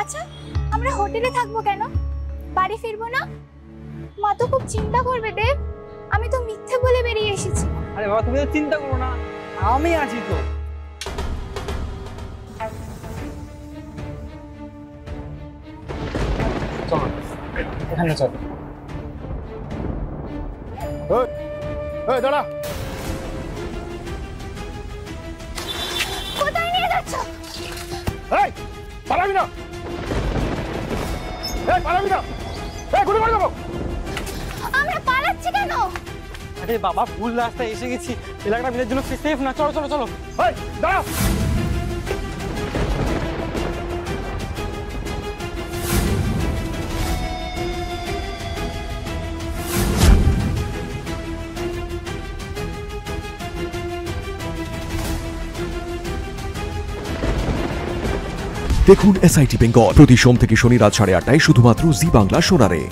আচ্ছা, আমরা হোটেলে থাকবো কেন? বাড়ি ফিরবো না? মা তো খুব চিন্তা করবে দেব। আমি তো মিথ্যে বলে বেরিয়ে এসেছি। আরে বাবা, তুমি তো চিন্তা করো না, আমি আছি তো। চলো এখানে চলো। দাঁড়া, কোথায় নিয়ে যাচ্ছ? এই পালাবি না, এই পালাবি না, এই গুলি করে দেবো। আমরা পালাচ্ছি কেন? আরে বাবা, ভুল রাস্তায় এসে গেছি, এলাকাটা বিলের জন্য সেফ না। চলো চলো চলো। এই দাঁড়া। দেখুন SIT বেঙ্গল প্রতি সোম থেকে শনি রাত 8:30টায় শুধুমাত্র জি বাংলা সোনারে।